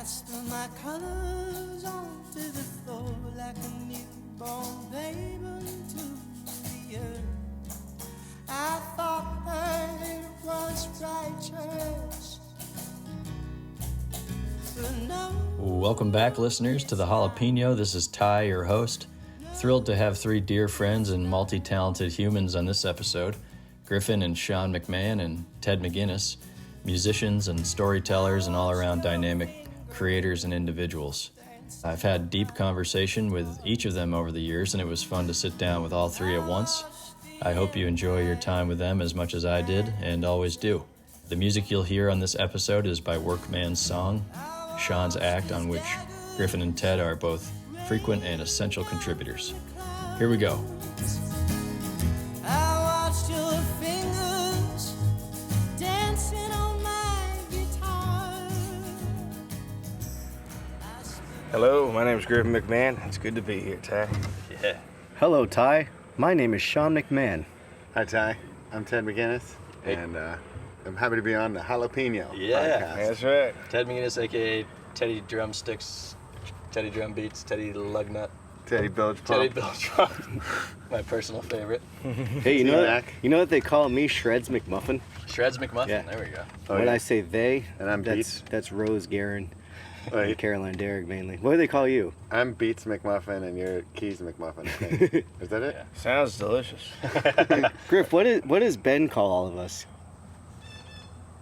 Plaster my colors onto the floor like a newborn baby to the earth. I thought I was righteous, but no. Welcome back, listeners, to the Jalapeno. This is Ty, your host. Thrilled to have three dear friends and multi-talented humans on this episode. Griffin and Sean McMahon and Ted MacInness, musicians and storytellers and all-around dynamic creators and individuals. I've had deep conversation with each of them over the years, and it was fun to sit down with all three at once. I hope you enjoy your time with them as much as I did, and always do. The music you'll hear on this episode is by Workman Song, Sean's act on which Griffin and Ted are both frequent and essential contributors. Here we go. I watched your fingers dancing on my guitar. Hello, my name is Griffin McMahon. It's good to be here, Ty. Yeah. Hello, Ty. My name is Sean McMahon. Hi, Ty. I'm Ted MacInness, Hey. and I'm happy to be on the Jalapeno podcast. That's right. Ted MacInness, a.k.a. Teddy Drumsticks, Teddy Drum Beats, Teddy Lugnut, Teddy Bilge Teddy Pump. Bilge Pump, my personal favorite. Hey, you know T-Mac. that they call me Shreds McMuffin? Shreds McMuffin, Yeah. There we go. Oh, When yeah. I say they, And I'm Beats. that's Rose Guerin Oh, and yeah. Caroline Derrick mainly. What do they call you? I'm Beats McMuffin, and you're Keys McMuffin. I think. Is that it? Yeah. Sounds delicious. Griff, what does Ben call all of us?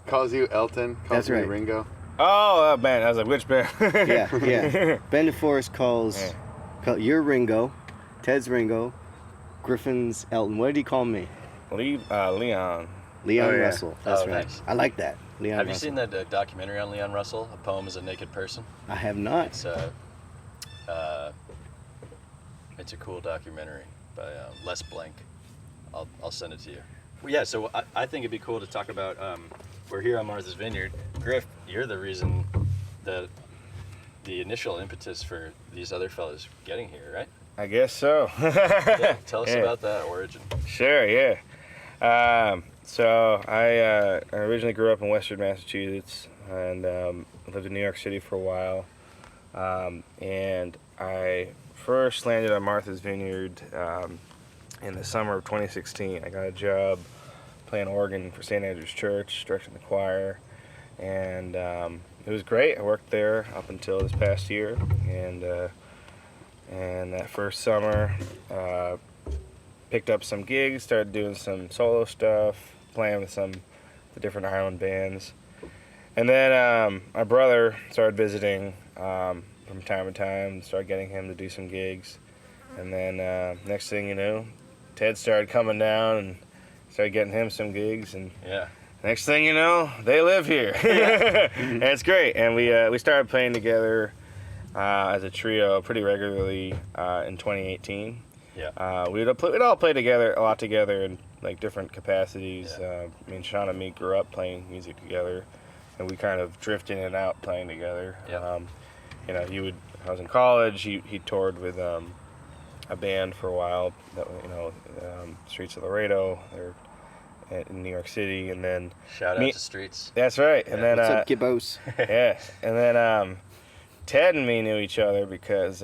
Calls you Elton. Calls That's me right. Ringo. Oh, man. I was like, which band? Yeah. Ben DeForest calls Yeah. you're Ringo, Ted's Ringo, Griffin's Elton. What did he call me? Leon. Leon Oh, yeah. Russell. That's Oh, right. nice. I like that. Leon Have you Russell. seen that documentary on Leon Russell, A Poem is a Naked Person? I have not. It's a cool documentary by Les Blank. I'll send it to you. Well, yeah, so I think it'd be cool to talk about, we're here on Martha's Vineyard. Griff, you're the reason that the initial impetus for these other fellas getting here, right? I guess so. Yeah, tell us Yeah. about that origin. Sure, yeah. So I originally grew up in Western Massachusetts and lived in New York City for a while. And I first landed on Martha's Vineyard in the summer of 2016. I got a job playing organ for St. Andrew's Church, directing the choir. And it was great. I worked there up until this past year. And that first summer, picked up some gigs, started doing some solo stuff, playing with some of the different Highland bands. And then my brother started visiting from time to time, started getting him to do some gigs. And then next thing you know, Ted started coming down and started getting him some gigs. And Yeah. next thing you know, they live here. And it's great. And we started playing together as a trio pretty regularly in 2018. Yeah. We'd all play together, a lot together in like different capacities. Yeah. Me and Sean and me grew up playing music together, and we kind of drifted in and out playing together. Yeah. I was in college. He toured with a band for a while. That Streets of Laredo. They're in New York City, and then Shout out Me- to Streets. that's right. And then What's up, Gibbos? yeah, and then Ted and me knew each other because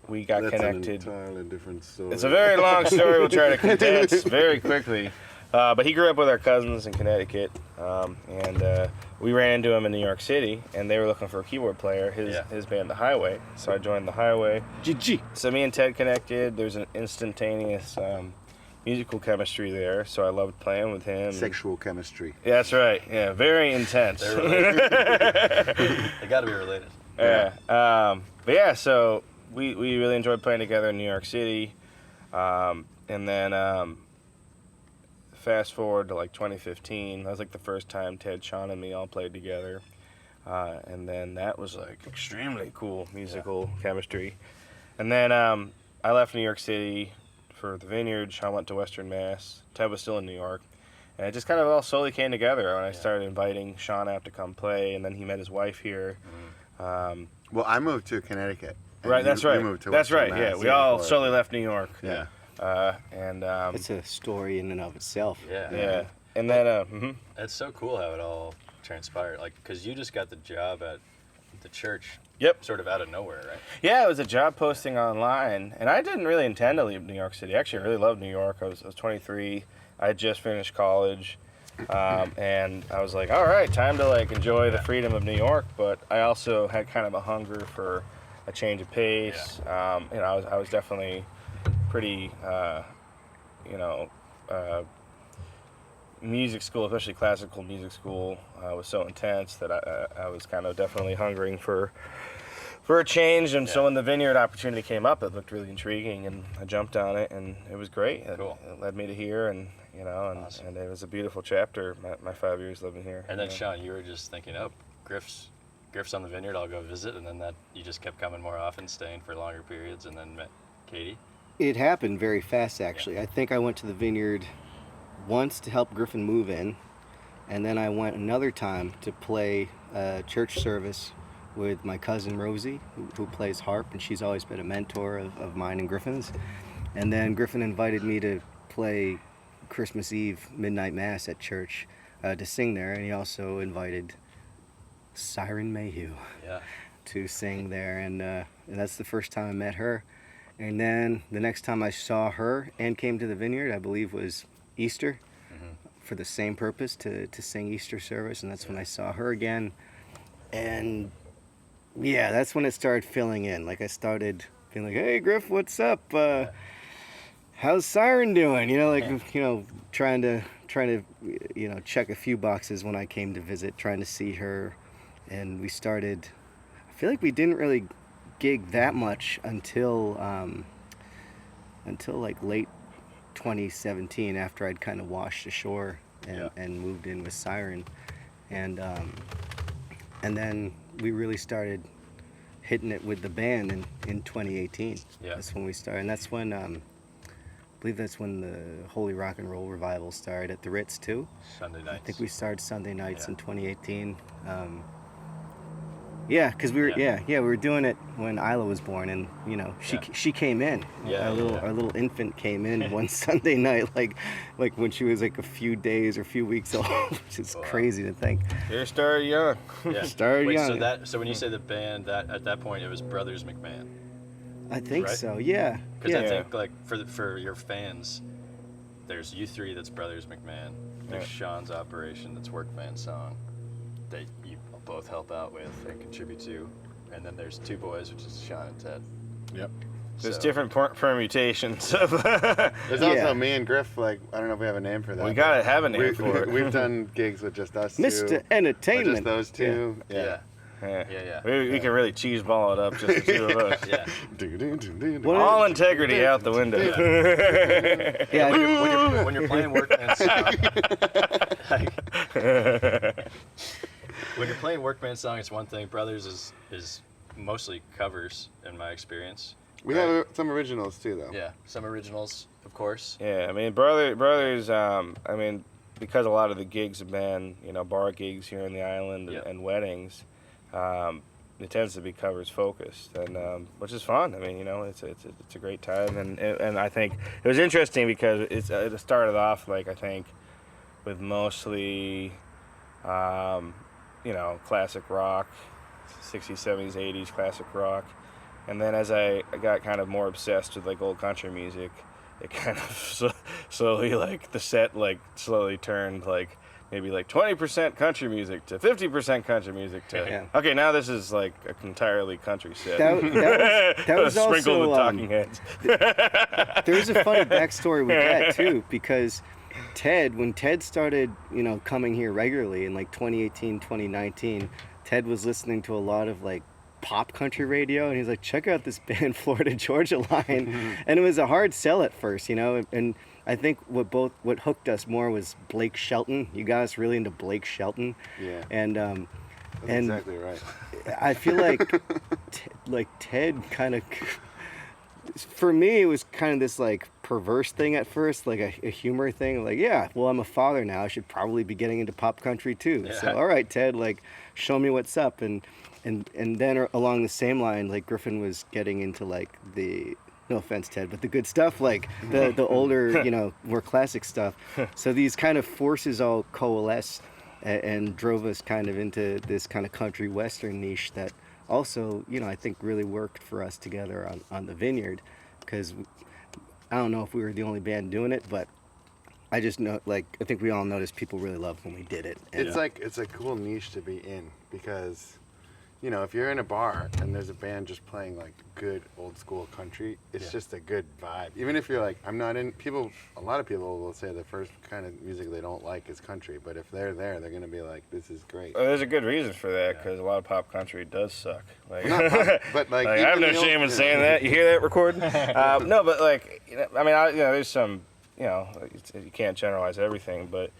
we got That's connected. an entirely different story. It's a very long story. We'll try to condense very quickly. But he grew up with our cousins in Connecticut, and we ran into him in New York City, and they were looking for a keyboard player. His band, The Highway. So I joined The Highway. GG. So me and Ted connected. There's an instantaneous musical chemistry there. So I loved playing with him. Sexual chemistry. Yeah, that's right. Yeah, very intense. They're related. They got to be related. Yeah. But yeah, so we really enjoyed playing together in New York City. And then fast forward to like 2015, that was like the first time Ted, Sean, and me all played together. And then that was like extremely cool musical chemistry. And then I left New York City for the Vineyard. Sean went to Western Mass. Ted was still in New York. And it just kind of all slowly came together when I started inviting Sean out to come play, and then he met his wife here. Well, I moved to Connecticut. and Right, you- that's you right. moved to That's Western right, yeah. Mass, We all before. slowly left New York. Yeah. And It's a story in and of itself. Yeah. yeah. And then, It's so cool how it all transpired? Like, because you just got the job at the church. Yep. Sort of out of nowhere, right? Yeah, it was a job posting online, and I didn't really intend to leave New York City. Actually, I really loved New York. I was 23. I had just finished college, and I was like, all right, time to like enjoy the freedom of New York. But I also had kind of a hunger for a change of pace. I was definitely pretty, music school, especially classical music school, was so intense that I was kind of definitely hungering for a change. And so when the Vineyard opportunity came up, it looked really intriguing, and I jumped on it, and it was great. Cool. It led me to here, and Awesome. and it was a beautiful chapter. My 5 years living here. And then Sean, you were just thinking, oh, Griff's on the Vineyard, I'll go visit, and then that you just kept coming more often, staying for longer periods, and then met Katie. It happened very fast, actually. I think I went to the Vineyard once to help Griffin move in, and then I went another time to play a church service with my cousin Rosie, who plays harp, and she's always been a mentor of mine and Griffin's. And then Griffin invited me to play Christmas Eve midnight mass at church, to sing there, and he also invited Siren Mayhew to sing there, and that's the first time I met her. And then the next time I saw her and came to the Vineyard, I believe was Easter, for the same purpose, to sing Easter service, and that's when I saw her again. And yeah, that's when it started filling in. Like, I started being like, hey Griff, what's up? How's Siren doing? Trying to check a few boxes when I came to visit, trying to see her. And we started, I feel like we didn't really gig that much until like late 2017, after I'd kind of washed ashore and moved in with Siren, and then we really started hitting it with the band in 2018. That's when we started, and that's when I believe that's when the Holy Rock and Roll Revival started at the Ritz too. Sunday nights. I think we started Sunday nights in 2018. Yeah, because we were doing it when Isla was born, and she came in. Our little infant came in one Sunday night, like when she was like a few days or a few weeks old, which is crazy to think. You started young. Started young. So when you say the band, that at that point it was Brothers McMahon. I think right? so. Yeah. Because I think like for your fans, there's you three, that's Brothers McMahon. There's Sean's operation, that's Workman Song, that you both help out with and contribute to, and then there's Two Boys, which is Sean and Ted. Yep. There's different permutations of. There's also me and Griff. Like, I don't know if we have a name for that. We gotta have a name for it. We've done gigs with just us two. Mr. Entertainment. Just those two. Yeah. We can really cheese ball it up, just the two of us. Well, All integrity out the window. When you're playing Workman Song, when you're playing Workman Song, it's one thing. Brothers is mostly covers, in my experience. We have some originals too, though. Yeah, some originals, of course. Yeah, I mean, brothers. Because a lot of the gigs have been, bar gigs here in the island and weddings. It tends to be covers focused, and which is fun. I mean, it's a great time, and I think it was interesting because it started off like, I think, with mostly classic rock, 60s, 70s, 80s classic rock, and then as I got kind of more obsessed with like old country music, it kind of slowly, like, the set like slowly turned like maybe like 20% country music to 50% country music to okay, now this is like an entirely country set. That was sprinkled also with talking heads. There's a funny backstory with that too, because when Ted started, coming here regularly in like 2018, 2019, Ted was listening to a lot of like pop country radio, and he's like, check out this band Florida Georgia Line. And it was a hard sell at first, and I think what hooked us more was Blake Shelton. You got us really into Blake Shelton. Yeah. And That's exactly right. I feel like Ted kind of, for me, it was kind of this like perverse thing at first, like a humor thing. Like, I'm a father now, I should probably be getting into pop country too. Yeah. So all right, Ted, like, show me what's up. And then along the same line, like, Griffin was getting into like the, no offense, Ted, but the good stuff, like the older, more classic stuff. So these kind of forces all coalesced and drove us kind of into this kind of country western niche that also, I think really worked for us together on the Vineyard, because I don't know if we were the only band doing it, but I just know, I think we all noticed people really loved when we did it. And It's a cool niche to be in, because if you're in a bar and there's a band just playing like good old school country, it's just a good vibe. Even if you're like, I'm not in, a lot of people will say the first kind of music they don't like is country, but if they're there, they're going to be like, this is great. Well, there's a good reason for that, because a lot of pop country does suck. Not pop, but I have no shame in saying that. You hear that recording? No, but there's some, you can't generalize everything, but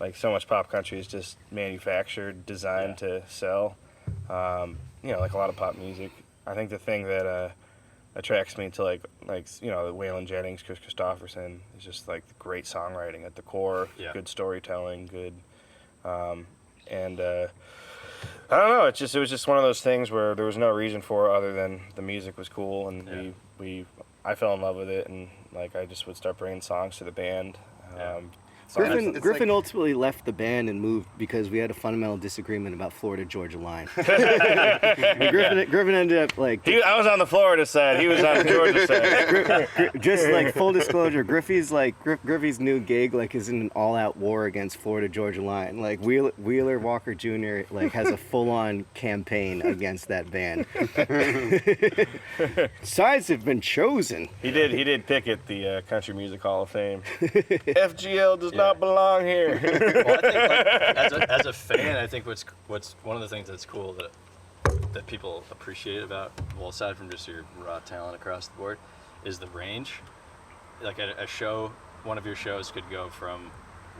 like so much pop country is just manufactured, designed to sell. Like a lot of pop music. I think the thing that attracts me to like Waylon Jennings, Chris Christopherson is just like the great songwriting at the core, good storytelling, good, and I don't know. It was just one of those things where there was no reason for it other than the music was cool, and I fell in love with it, and like I just would start bringing songs to the band. Griffin ultimately left the band and moved because we had a fundamental disagreement about Florida-Georgia line. Griffin ended up I was on the Florida side. He was on the Georgia side. Just like full disclosure, Griffey's new gig is in an all-out war against Florida-Georgia line. Like Wheeler Walker Jr. Has a full-on campaign against that band. Sides have been chosen. He did picket the Country Music Hall of Fame. FGL does not belong here. Well, I think as a fan, I think what's one of the things that's cool that people appreciate about, well, aside from just your raw talent across the board, is the range. Like a show, one of your shows could go from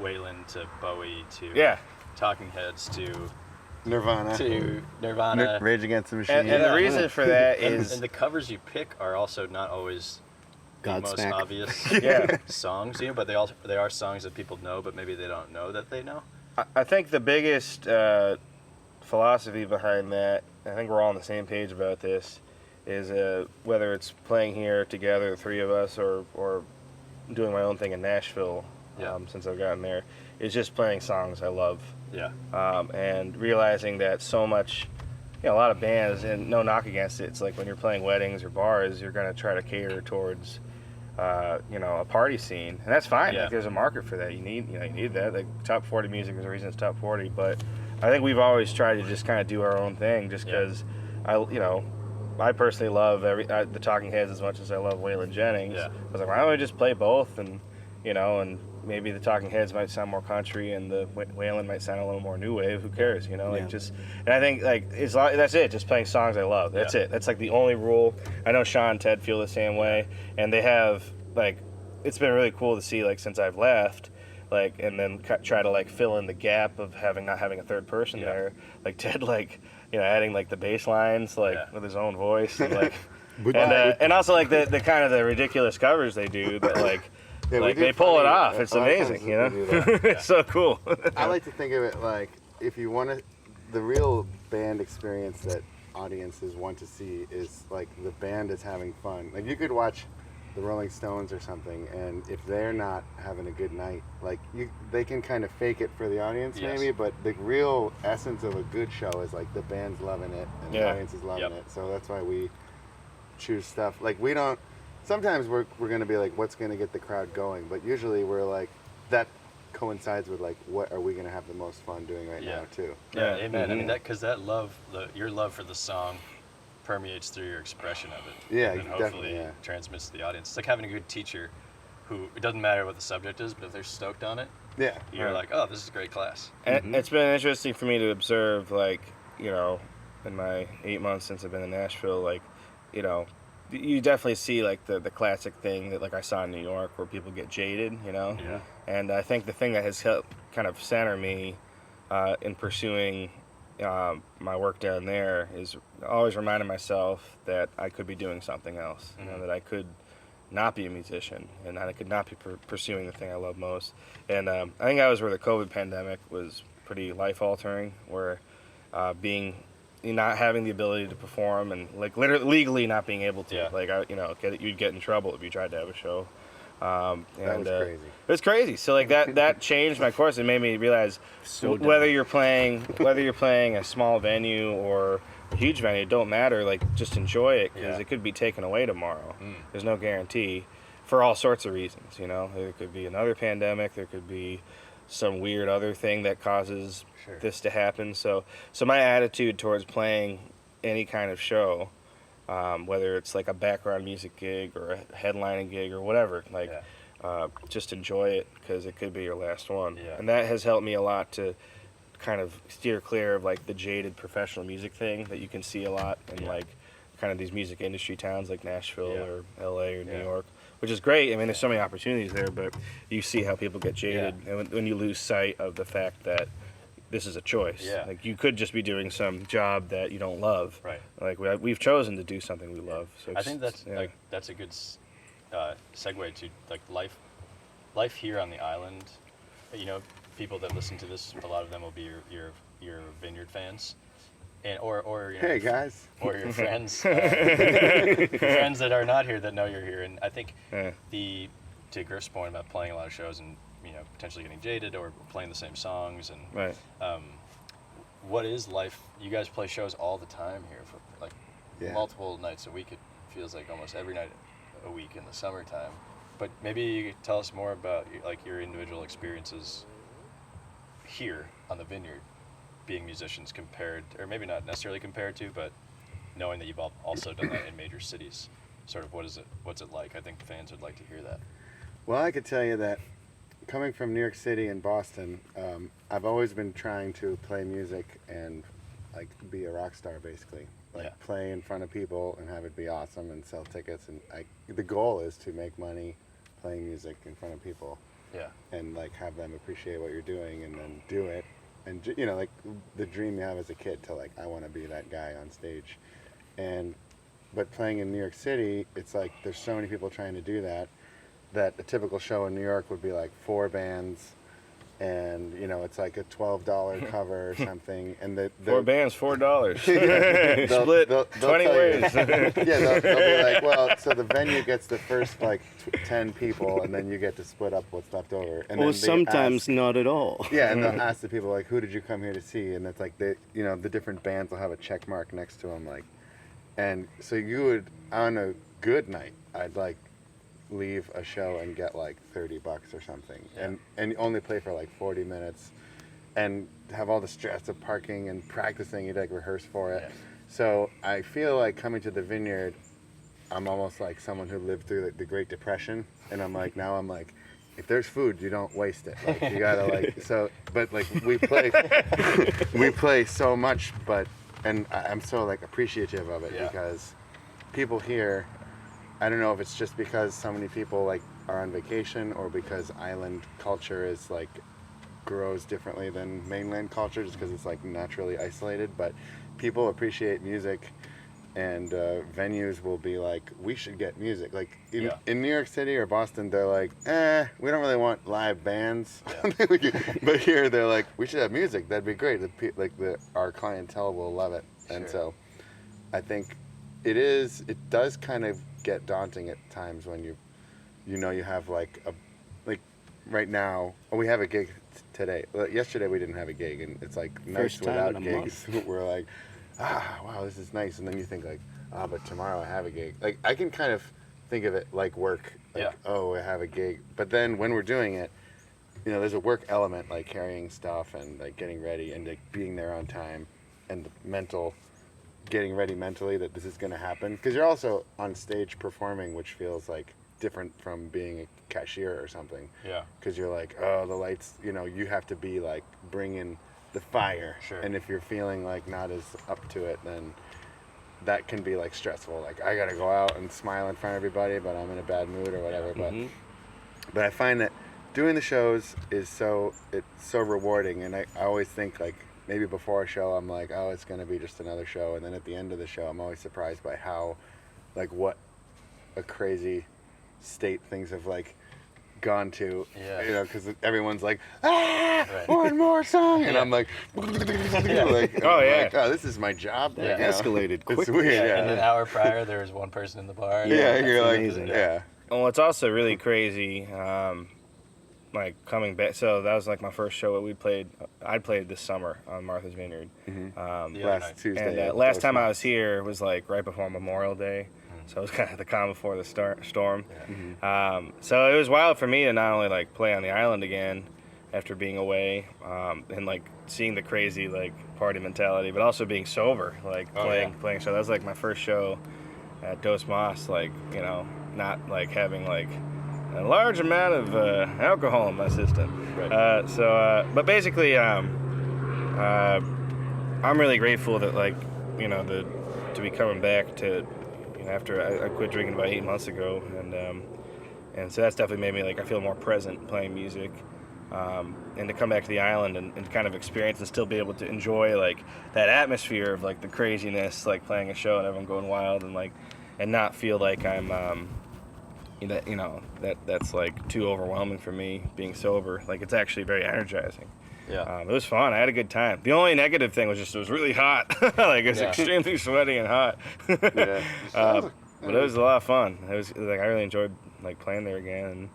Waylon to Bowie to Talking Heads to Nirvana, Rage Against the Machine. And the reason for that is... And the covers you pick are also not always the most obvious songs, but they are songs that people know, but maybe they don't know that they know. I think the biggest philosophy behind that, I think we're all on the same page about this, is whether it's playing here together, the three of us, or doing my own thing in Nashville since I've gotten there, is just playing songs I love. Yeah. And realizing that so much, a lot of bands, and no knock against it, it's like when you're playing weddings or bars, you're going to try to cater towards a party scene, and that's fine. Like, there's a market for that. You need that. Like, top 40 music is the reason it's top 40. But I think we've always tried to just kind of do our own thing, just because I personally love the Talking Heads as much as I love Waylon Jennings. I was like, why don't we just play both? And and maybe the Talking Heads might sound more country, and the Waylon might sound a little more new wave. Who cares? And I think that's it. Just playing songs I love. That's it. That's like the only rule. I know Sean and Ted feel the same way, and they have it's been really cool to see since I've left, and then try to fill in the gap of not having a third person there. Like Ted, adding the bass lines with his own voice, and and also the kind of the ridiculous covers they do that they pull it off. It's amazing, It's so cool. I like to think of it if you want the real band experience that audiences want to see is the band is having fun. You could watch the Rolling Stones or something, and if they're not having a good night, they can kind of fake it for the audience maybe, but the real essence of a good show is the band's loving it and the audience is loving it. So that's why we choose stuff. We don't. Sometimes we're going to be what's going to get the crowd going, but usually we're that coincides with what are we going to have the most fun doing now too. Yeah, amen. Mm-hmm. I mean because that love, your love for the song, permeates through your expression of it. Yeah, and hopefully transmits to the audience. It's like having a good teacher, who it doesn't matter what the subject is, but if they're stoked on it, you're like, oh, this is a great class. And it's been interesting for me to observe, in my 8 months since I've been in Nashville, you definitely see the classic thing that I saw in New York where people get jaded, And I think the thing that has helped kind of center me in pursuing my work down there is always reminding myself that I could be doing something else, that I could not be a musician, and that I could not be pursuing the thing I love most. And I think that was where the COVID pandemic was pretty life-altering, where not having the ability to perform and literally legally not being able to, you'd get in trouble if you tried to have a show. And, That was crazy. It was crazy. So like that changed my course. It made me realize whether you're playing a small venue or a huge venue, it don't matter. Like just enjoy it because it could be taken away tomorrow. There's no guarantee for all sorts of reasons. You know, there could be another pandemic. There could be some weird other thing that causes this to happen. So my attitude towards playing any kind of show, whether it's like a background music gig or a headlining gig or whatever, like just enjoy it because it could be your last one. And that has helped me a lot to kind of steer clear of like the jaded professional music thing that you can see a lot in like kind of these music industry towns like Nashville or LA or New York, which is great. I mean, there's so many opportunities there, but you see how people get jaded and when you lose sight of the fact that this is a choice. Like you could just be doing some job that you don't love. Right. Like we've chosen to do something we love. So I think that's like that's a good segue to like life here on the island. You know, people that listen to this, a lot of them will be your Vineyard fans. And, or you know, hey guys, or your friends, friends that are not here that know you're here. And I think to Griff's point about playing a lot of shows and potentially getting jaded or playing the same songs and what is life? You guys play shows all the time here for like multiple nights a week. It feels like almost every night a week in the summertime. But maybe you could tell us more about like your individual experiences here on the Vineyard, being musicians compared, or maybe not necessarily compared to, but knowing that you've also done that in major cities. Sort of what's it like? I think fans would like to hear that. Well, I could tell you that coming from New York City and Boston, I've always been trying to play music and like be a rock star basically. Like play in front of people and have it be awesome and sell tickets. And the goal is to make money playing music in front of people. Yeah. And like have them appreciate what you're doing and then do it. And like the dream you have as a kid to like, I want to be that guy on stage. But playing in New York City, it's like there's so many people trying to do that a typical show in New York would be like 4 bands, and it's like a $12 cover or something, and 4 bands, $4. Split they'll 20 ways. They'll be like, well, so the venue gets the first like 10 people, and then you get to split up what's left over. And well, sometimes not at all. Yeah, and they'll ask the people like, who did you come here to see? And it's like the different bands will have a check mark next to them, like, and so you would on a good night, I'd like leave a show and get like $30 or something, and only play for like 40 minutes and have all the stress of parking and practicing. You'd like rehearse for it. So I feel like coming to the Vineyard, I'm almost like someone who lived through the Great Depression, and I'm like if there's food, you don't waste it. Like you gotta like so. But like we play so much, and I'm so like appreciative of it because people here, I don't know if it's just because so many people like are on vacation or because island culture is like grows differently than mainland culture just because it's like naturally isolated, but people appreciate music, and venues will be like, we should get music. Like in New York City or Boston, they're like, we don't really want live bands. But here they're like, we should have music. That'd be great. Our clientele will love it. And so I think it does kind of get daunting at times when you have like right now, we have a gig today. Yesterday we didn't have a gig, and it's like nights without gigs. We're like, wow, this is nice. And then you think like, but tomorrow I have a gig. Like I can kind of think of it like work. Like, I have a gig. But then when we're doing it, there's a work element, like carrying stuff and like getting ready and like being there on time, and the getting ready mentally that this is going to happen. Because you're also on stage performing, which feels like different from being a cashier or something. Yeah. Because you're like, the lights, you have to be like bringing the fire. Sure. And if you're feeling like not as up to it, then that can be like stressful. Like I got to go out and smile in front of everybody, but I'm in a bad mood or whatever. But I find that doing the shows it's so rewarding. And I always think like, maybe before a show, I'm like, it's going to be just another show. And then at the end of the show, I'm always surprised by how, like, what a crazy state things have, like, gone to. Yeah. Because everyone's like, one more song. And I'm like, like, this is my job. That escalated quickly. It's weird, And an hour prior, there was one person in the bar. You're like, amazing. Well, it's also really crazy, like coming back. So that was like my first show that we played. I played this summer on Martha's Vineyard. Last Tuesday. And last time I was here was like right before Memorial Day. So it was kind of the calm before the storm. So it was wild for me to not only like play on the island again after being away, and like seeing the crazy like party mentality, but also being sober, like playing. So that was like my first show at Dos Mas, like, you know, not like having like a large amount of alcohol in my system. Right. But basically, I'm really grateful that, like, you know, to be coming back to, you know, after I quit drinking about 8 months ago, and so that's definitely made me, like, I feel more present playing music, and to come back to the island and kind of experience and still be able to enjoy, like, that atmosphere of, like, the craziness, like playing a show and everyone going wild, and like, and not feel like I'm that's like too overwhelming for me being sober. Like, it's actually very energizing. Yeah. It was fun. I had a good time. The only negative thing was just it was really hot. Like, it was extremely sweaty and hot. Yeah. But it was a lot of fun. It was like I really enjoyed like playing there again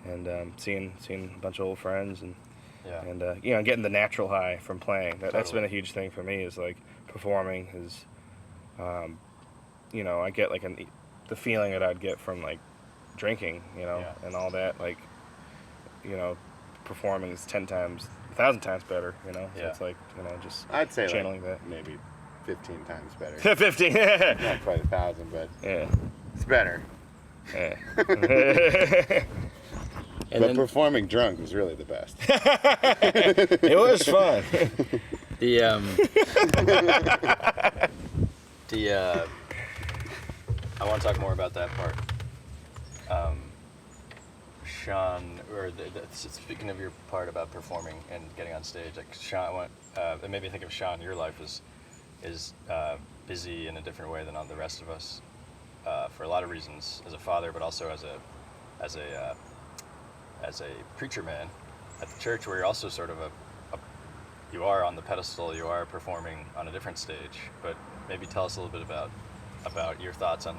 and seeing a bunch of old friends and you know, getting the natural high from playing. That's been a huge thing for me. Is like performing is, you know, I get like the feeling that I'd get from like drinking, you know, and all that, like, you know, performing is 10 times, 1,000 times better, you know. So it's like, you know, just I'd say channeling like that. maybe 15 times better. 15. Not quite 1,000, but it's better. Yeah. And But then performing drunk was really the best. It was fun. I want to talk more about that part. Sean, speaking of your part about performing and getting on stage, like Sean, it made me think of Sean. Your life is busy in a different way than all the rest of us, for a lot of reasons, as a father, but also as a preacher man at the church, where you're also sort of you are on the pedestal, you are performing on a different stage. But maybe tell us a little bit about your thoughts on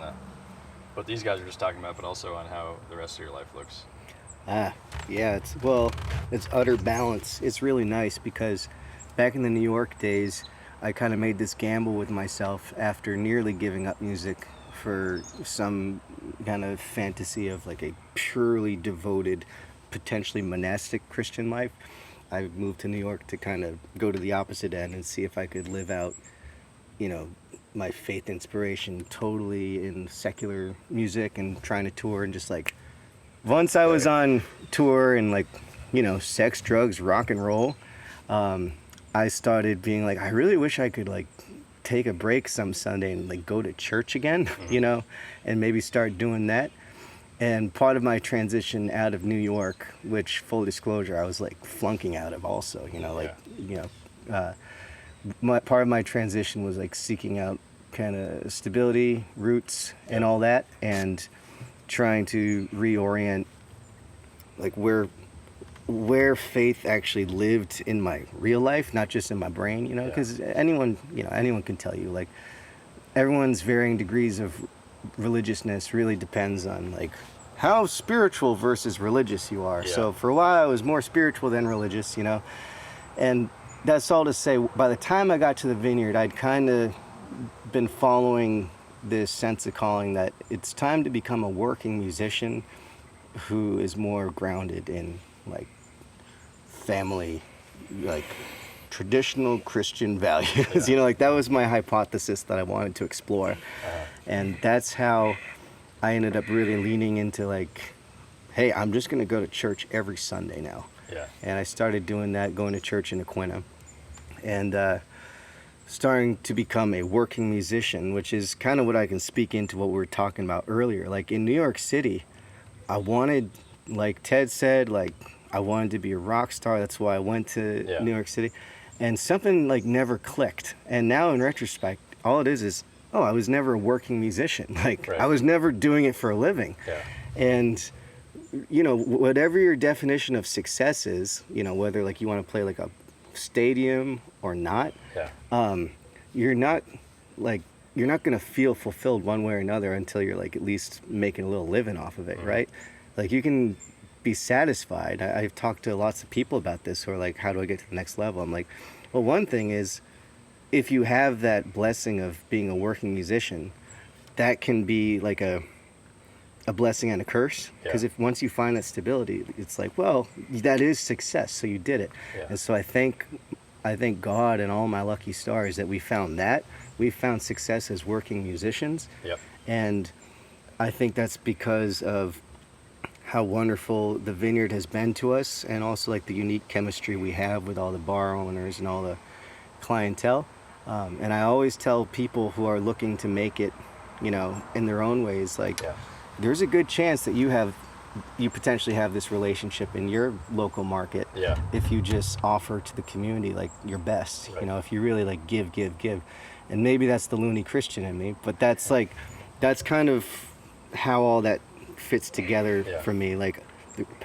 what these guys are just talking about, but also on how the rest of your life looks. Yeah, it's utter balance. It's really nice because back in the New York days, I kind of made this gamble with myself after nearly giving up music for some kind of fantasy of like a purely devoted, potentially monastic Christian life. I moved to New York to kind of go to the opposite end and see if I could live out, you know, my faith inspiration totally in secular music and trying to tour. And just like, once I was on tour and like, you know, sex, drugs, rock and roll, I started being like, I really wish I could like take a break some Sunday and like go to church again, you know, and maybe start doing that. And part of my transition out of New York, which, full disclosure, I was like flunking out of also, you know, like, you know, part of my transition was like seeking out kind of stability, roots, and all that, and trying to reorient like where faith actually lived in my real life, not just in my brain, you know, because anyone can tell you, like, everyone's varying degrees of religiousness really depends on like how spiritual versus religious you are. So for a while I was more spiritual than religious, you know, and that's all to say, by the time I got to the Vineyard, I'd kind of been following this sense of calling that it's time to become a working musician who is more grounded in like family, like traditional Christian values. You know, like that was my hypothesis that I wanted to explore. And that's how I ended up really leaning into like, hey, I'm just going to go to church every Sunday now. And I started doing that, going to church in Aquinnah, and starting to become a working musician, which is kind of what I can speak into what we were talking about earlier. Like in New York City, I wanted, like Ted said, like I wanted to be a rock star. That's why I went to New York City. And something like never clicked. And now in retrospect, all it is, oh, I was never a working musician. Like I was never doing it for a living. And, you know, whatever your definition of success is, you know, whether like you want to play like a stadium or not, you're not like you're not going to feel fulfilled one way or another until you're like at least making a little living off of it, right? Like you can be satisfied. I've talked to lots of people about this who are like, how do I get to the next level? I'm like, well, one thing is, if you have that blessing of being a working musician, that can be like a blessing and a curse. Because if once you find that stability, it's like, well, that is success, so you did it. And so I thank God and all my lucky stars that we found that. We found success as working musicians. And I think that's because of how wonderful the Vineyard has been to us, and also like the unique chemistry we have with all the bar owners and all the clientele. And I always tell people who are looking to make it, you know, in their own ways, like there's a good chance that you potentially have this relationship in your local market if you just offer to the community like your best. You know, if you really like give. And maybe that's the loony Christian in me, but that's kind of how all that fits together for me. Like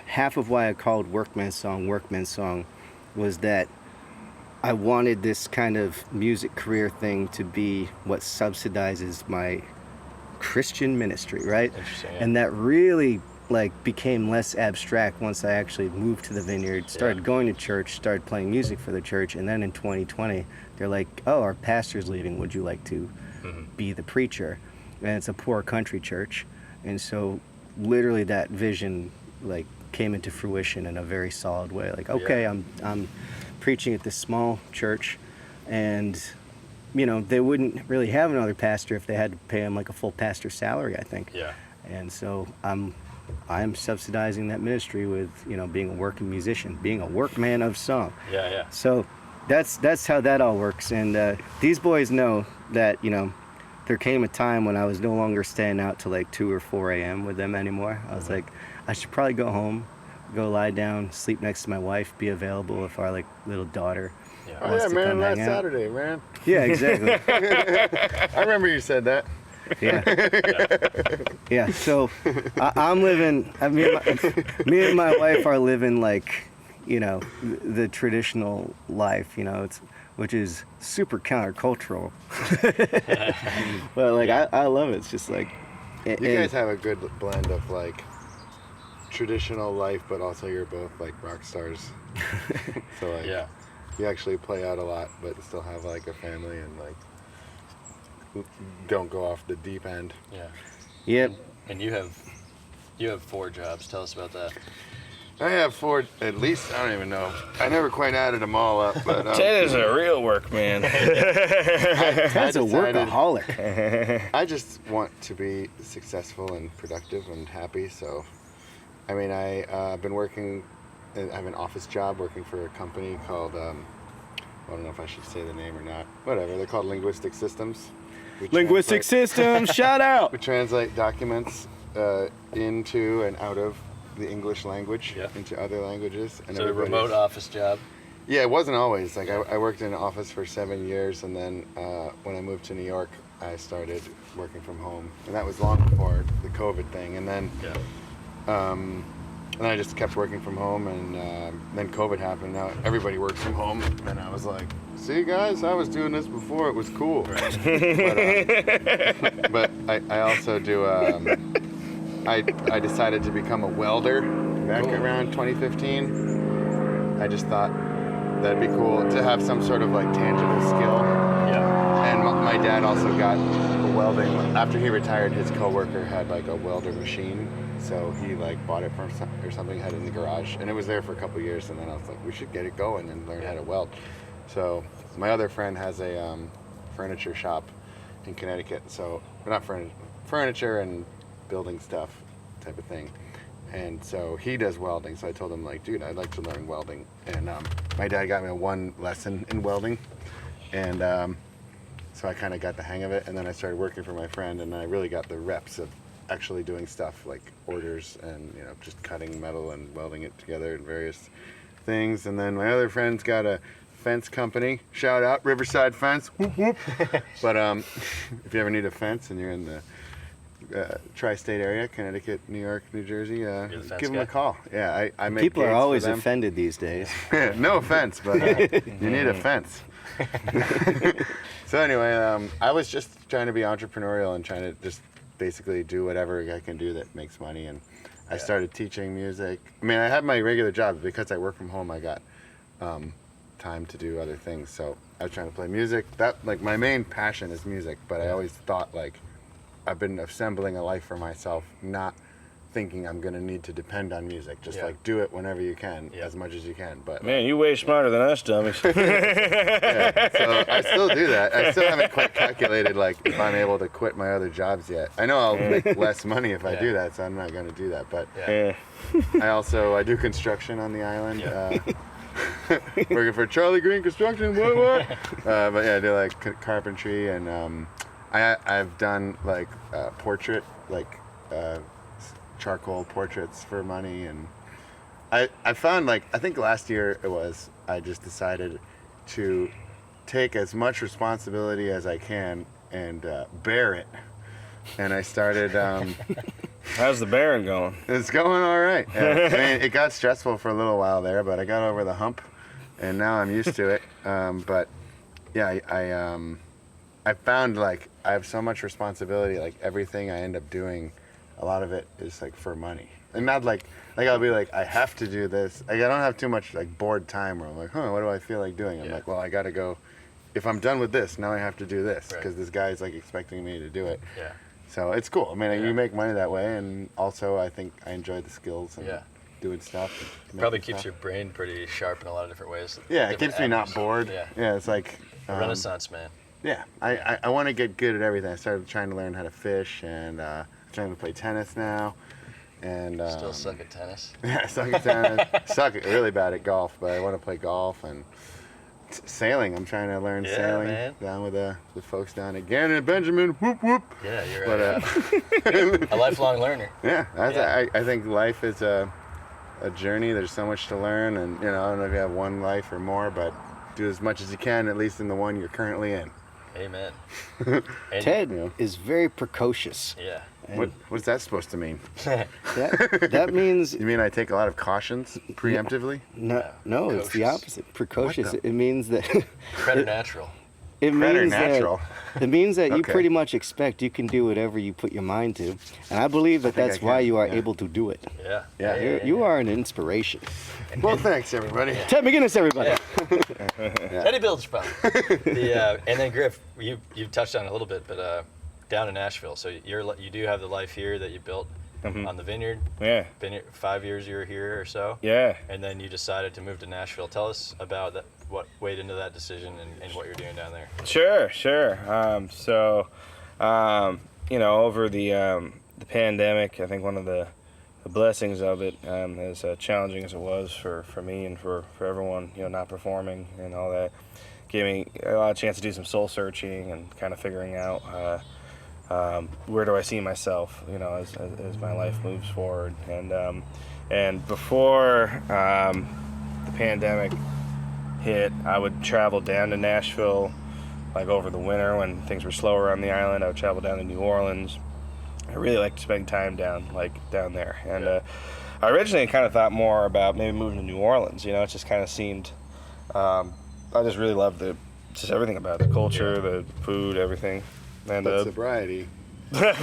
half of why I called Workman Song was that I wanted this kind of music career thing to be what subsidizes my Christian ministry, right? And that really like became less abstract once I actually moved to the Vineyard, started going to church, started playing music for the church, and then in 2020 they're like, oh, our pastor's leaving, would you like to be the preacher? And it's a poor country church, and so literally that vision like came into fruition in a very solid way. Like, okay, I'm preaching at this small church, and you know, they wouldn't really have another pastor if they had to pay him like a full pastor salary, I think. And so I'm subsidizing that ministry with, you know, being a working musician, being a workman of song. So that's how that all works. And these boys know that, you know, there came a time when I was no longer staying out till like 2 or 4 a.m. with them anymore. I was like, I should probably go home, go lie down, sleep next to my wife, be available if our like little daughter wants to come last hang out. Saturday, man. Yeah, exactly. I remember you said that. So I'm living, me and my wife are living like, you know, the traditional life, you know, which is super countercultural. But like, I love it. It's just like, you guys have a good blend of like traditional life, but also you're both like rock stars. So like, you actually play out a lot, but still have like a family and like don't go off the deep end. And you have 4 jobs. Tell us about that. I have 4 at least. I don't even know. I never quite added them all up. But Ted is a real workman. Ted's a workaholic. I just want to be successful and productive and happy. So, I mean, I've been working. I have an office job working for a company called. I don't know if I should say the name or not. Whatever. They're called Linguistic Systems. Linguistic Systems. Shout out. We translate documents into and out of the English language into other languages. And so a remote office job? Yeah, it wasn't always. Like I worked in an office for 7 years, and then when I moved to New York, I started working from home, and that was long before the COVID thing. And then, and I just kept working from home, and then COVID happened. Now everybody works from home, and I was like, "See, guys, I was doing this before. It was cool." But I also do. I decided to become a welder back around 2015. I just thought that'd be cool to have some sort of like tangible skill. And my dad also got a welding. After he retired, his coworker had like a welder machine, so he like bought it from or something, had it in the garage, and it was there for a couple of years. And then I was like, we should get it going and learn how to weld. So my other friend has a furniture shop in Connecticut. So not furniture and building stuff type of thing, and so he does welding. So I told him like, dude, I'd like to learn welding. And my dad got me 1 lesson in welding, and so I kind of got the hang of it. And then I started working for my friend, and I really got the reps of actually doing stuff like orders and, you know, just cutting metal and welding it together and various things. And then my other friend's got a fence company. Shout out Riverside Fence. Whoop whoop. But if you ever need a fence and you're in the tri-state area, Connecticut, New York, New Jersey, give them a call. Yeah, I make people are gates always for them. offended these days. No offense, but you need a fence. So anyway, I was just trying to be entrepreneurial and trying to just basically do whatever I can do that makes money. And I started teaching music. I mean, I had my regular job. Because I work from home, I got time to do other things. So I was trying to play music. That, like, my main passion is music, but I always thought, like, I've been assembling a life for myself, not thinking I'm going to need to depend on music. Just, like, do it whenever you can, as much as you can. But Man, you way smarter than us, dummies. yeah, so I still do that. I still haven't quite calculated, like, if I'm able to quit my other jobs yet. I know I'll make less money if I do that, so I'm not going to do that. But I do construction on the island. Working for Charlie Green Construction, what? But yeah, I do like carpentry, and I've done like portrait, like charcoal portraits for money, and I found, like, I think last year I just decided to take as much responsibility as I can and bear it, and I started. How's the bearing going? It's going all right. I mean, it got stressful for a little while there, but I got over the hump, and now I'm used to it. But yeah, I found, like, I have so much responsibility. Like, everything I end up doing, a lot of it is, like, for money, and not like I'll be like, I have to do this. Like, I don't have too much, like, bored time where I'm like, what do I feel like doing? I'm like, well, I got to go. If I'm done with this, now I have to do this because this guy's, like, expecting me to do it. Yeah. So it's cool. I mean, you make money that way, and also I think I enjoy the skills and doing stuff. Probably keeps your brain pretty sharp in a lot of different ways. Yeah, it keeps me not bored. Yeah, it's like Renaissance man. Yeah, I want to get good at everything. I started trying to learn how to fish, and trying to play tennis now. And still suck at tennis. Yeah, I suck at tennis. Really bad at golf, but I want to play golf and sailing. I'm trying to learn sailing down with the folks down at Gannon and Benjamin. Whoop whoop. Yeah, you're a lifelong learner. Yeah, I think life is a journey. There's so much to learn, and I don't know if you have one life or more, but do as much as you can, at least in the one you're currently in. Amen. Ted is very precocious. Yeah. What's that supposed to mean? That means... You mean I take a lot of cautions preemptively? No, it's the opposite. Precocious. It means that... Preternatural. It means that you pretty much expect you can do whatever you put your mind to, and I believe that's why you are able to do it. Yeah. You are an inspiration. Well, thanks everybody. Ted MacInness, everybody. Eddie Bilderspot. And then Griff, you've touched on it a little bit, but down in Nashville. So you do have the life here that you built on the vineyard. Yeah. Been 5 years you were here or so. Yeah. And then you decided to move to Nashville. Tell us about that. What weighed into that decision and what you're doing down there? Sure. Over the pandemic, I think one of the blessings of it, as challenging as it was for me and for everyone, not performing and all that, gave me a lot of chance to do some soul searching and kind of figuring out where do I see myself, as my life moves forward. And before the pandemic hit, I would travel down to Nashville, like over the winter when things were slower on the island. I would travel down to New Orleans. I really like to spend time down there. And I originally kind of thought more about maybe moving to New Orleans. It just kind of seemed. I just really loved just everything about it, the culture, the food, everything. And sobriety. Well,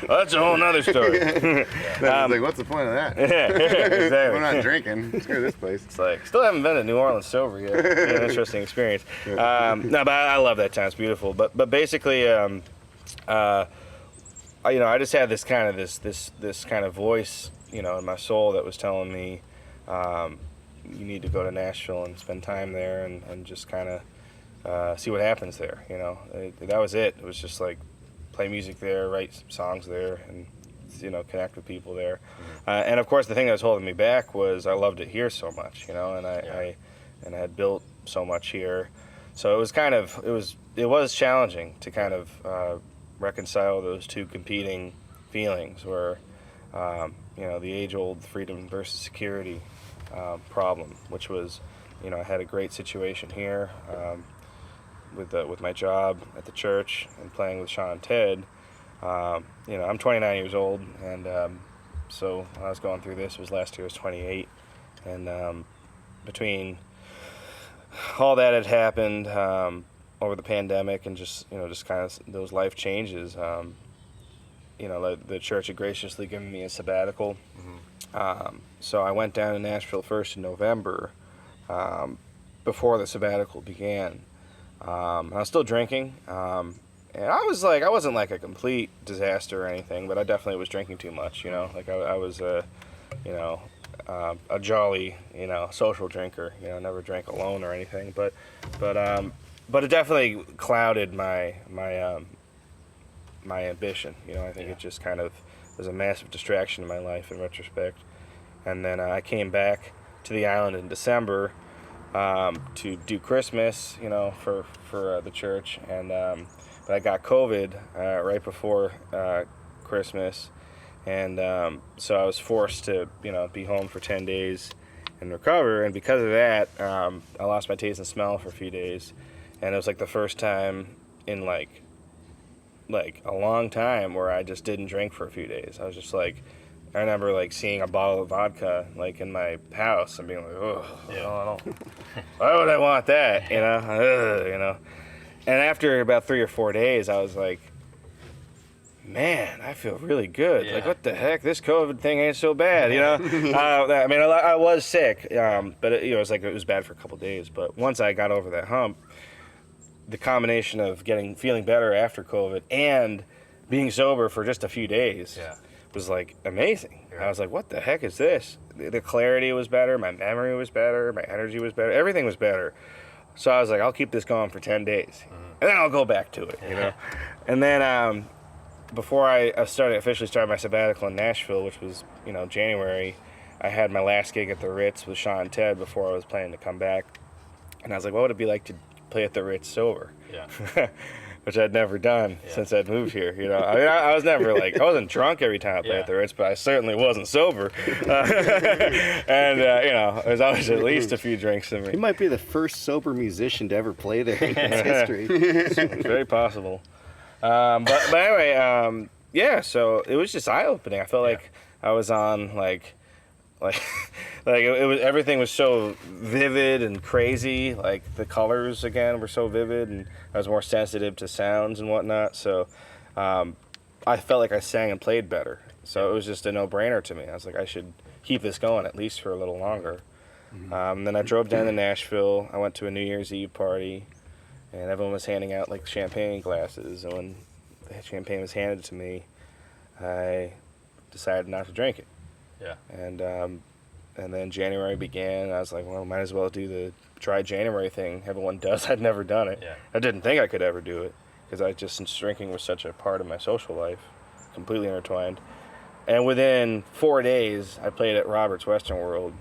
that's a whole nother story. Like, what's the point of that? Yeah, exactly. We're not drinking. Screw this place. It's like, still haven't been to New Orleans sober yet. An interesting experience. No, but I love that town. It's beautiful. But basically, I just had this kind of voice, in my soul that was telling me, you need to go to Nashville and spend time there and just kind of see what happens there. That was it. It was just like, play music there, write some songs there, and connect with people there. And of course, the thing that was holding me back was I loved it here so much, and I had built so much here. So it was challenging to kind of reconcile those two competing feelings, where the age-old freedom versus security problem, which was, I had a great situation here. With my job at the church and playing with Sean and Ted, I'm 29 years old, and so when I was going through this, last year I was 28, and between all that had happened, over the pandemic and just kind of those life changes, the church had graciously given me a sabbatical. So I went down to Nashville first in November, before the sabbatical began. I was still drinking, and I wasn't like a complete disaster or anything, but I definitely was drinking too much. Like I was a jolly, social drinker. Never drank alone or anything, but it definitely clouded my ambition. I think it just kind of was a massive distraction in my life in retrospect. And then I came back to the island in December to do Christmas, for the church, and but I got COVID right before Christmas, and so I was forced to be home for 10 days and recover. And because of that, I lost my taste and smell for a few days, and it was like the first time in like a long time where I just didn't drink for a few days. I was just like, I remember like seeing a bottle of vodka like in my house and being like, oh, why would I want that? And after about 3 or 4 days, I was like, man, I feel really good. Like, what the heck? This COVID thing ain't so bad, I was sick, but it was bad for a couple days. But once I got over that hump, the combination of feeling better after COVID and being sober for just a few days was like amazing. Yeah. I was like, what the heck is this? The clarity was better, my memory was better, my energy was better, everything was better. So I was like, I'll keep this going for 10 days, and then I'll go back to it, And then before I officially started my sabbatical in Nashville, which was, January, I had my last gig at the Ritz with Sean and Ted before I was planning to come back. And I was like, what would it be like to play at the Ritz sober? Yeah. Which I'd never done since I'd moved here. I was never I wasn't drunk every time I played at the Ritz, but I certainly wasn't sober. And there's always at least a few drinks in me. He might be the first sober musician to ever play there in its history. It's very possible. But anyway, so it was just eye-opening. I felt like I was on it was, everything was so vivid and crazy. Like the colors again were so vivid, and I was more sensitive to sounds and whatnot. So I felt like I sang and played better. So it was just a no-brainer to me. I was like, I should keep this going at least for a little longer. Then I drove down to Nashville. I went to a New Year's Eve party, and everyone was handing out like champagne glasses. And when the champagne was handed to me, I decided not to drink it. Yeah. And then January began, and I was like, well, might as well do the dry January thing everyone does. I'd never done it. Yeah. I didn't think I could ever do it, because since drinking was such a part of my social life, completely intertwined. And within 4 days, I played at Robert's Western World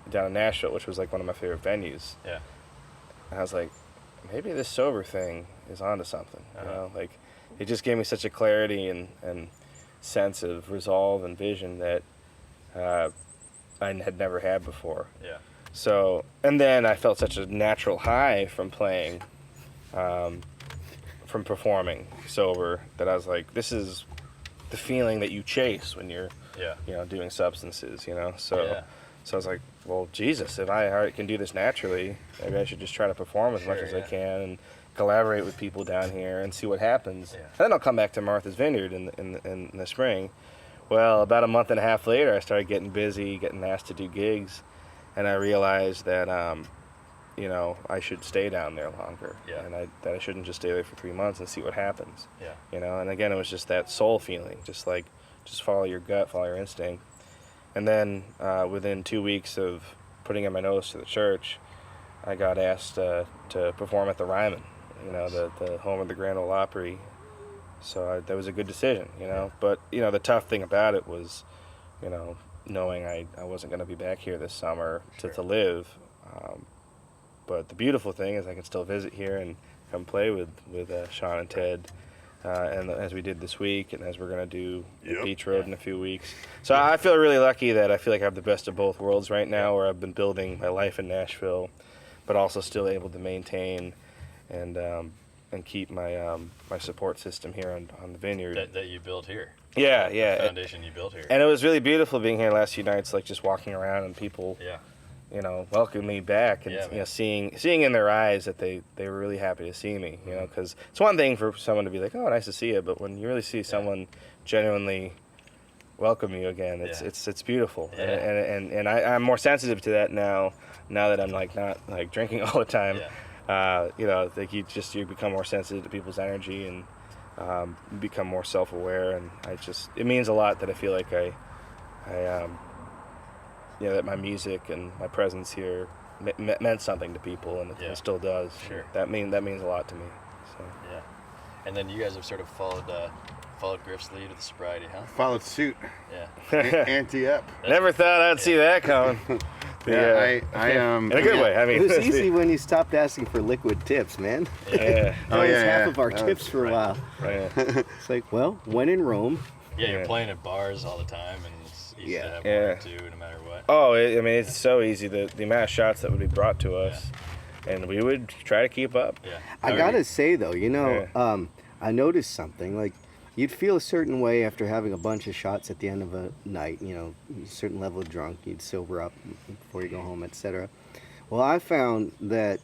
down in Nashville, which was like one of my favorite venues. Yeah. And I was like, maybe this sober thing is onto something. It just gave me such a clarity and sense of resolve and vision that I had never had before. Yeah. So, and then I felt such a natural high from playing, from performing sober, that I was like, this is the feeling that you chase when you're, doing substances, So, so I was like, well, Jesus, if I can do this naturally, maybe I should just try to perform as much as I can and collaborate with people down here and see what happens. Yeah. And then I'll come back to Martha's Vineyard in the spring. Well, about a month and a half later, I started getting busy, getting asked to do gigs, and I realized that, I should stay down there longer, and that I shouldn't just stay there for 3 months and see what happens. Yeah. And again, it was just that soul feeling, just follow your gut, follow your instinct. And then within 2 weeks of putting in my nose to the church, I got asked to perform at the Ryman, the home of the Grand Ole Opry. So that was a good decision, But, the tough thing about it was, knowing I wasn't going to be back here this summer to live. But the beautiful thing is I can still visit here and come play with Sean and Ted, and as we did this week, and as we're going to do Beach Road in a few weeks. So I feel really lucky that I feel like I have the best of both worlds right now, where I've been building my life in Nashville, but also still able to maintain and keep my my support system here on the vineyard that you built here. Yeah. The foundation you built here. And it was really beautiful being here last few nights, like just walking around and people welcome me back, and seeing in their eyes that they were really happy to see me, because it's one thing for someone to be like, oh, nice to see you, but when you really see someone genuinely welcome you again, it's beautiful, and I'm more sensitive to that now that I'm like not like drinking all the time. Like you become more sensitive to people's energy and become more self-aware, and it means a lot that I feel like I that my music and my presence here meant something to people, and it still does. Sure. That means a lot to me. So. Yeah. And then you guys have sort of followed Griff's lead with the sobriety, huh? Followed suit. Yeah. Ante up. Never thought I'd see that coming. I in a good way. I mean, It was easy when you stopped asking for liquid tips, man. Yeah. That was half of our tips for a while. Right. It's like, well, when in Rome. Yeah, you're playing at bars all the time, and it's easy to have one or two, no matter what. Oh, it's so easy. The amount of shots that would be brought to us, and we would try to keep up. Yeah. I gotta say though, I noticed something. Like, you'd feel a certain way after having a bunch of shots at the end of a night. A certain level of drunk. You'd sober up before you go home, etc. Well, I found that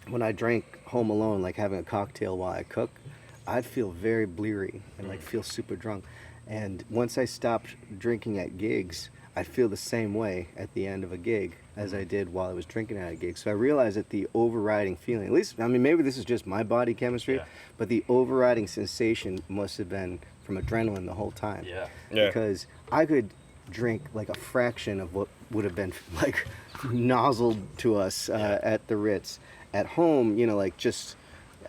when I drank home alone, like having a cocktail while I cook, I'd feel very bleary and like feel super drunk. And once I stopped drinking at gigs, I'd feel the same way at the end of a gig as I did while I was drinking at a gig. So I realized that the overriding feeling, at least, maybe this is just my body chemistry, but the overriding sensation must have been from adrenaline the whole time. Yeah. Because I could drink like a fraction of what would have been like nozzled to us at the Ritz. At home, like just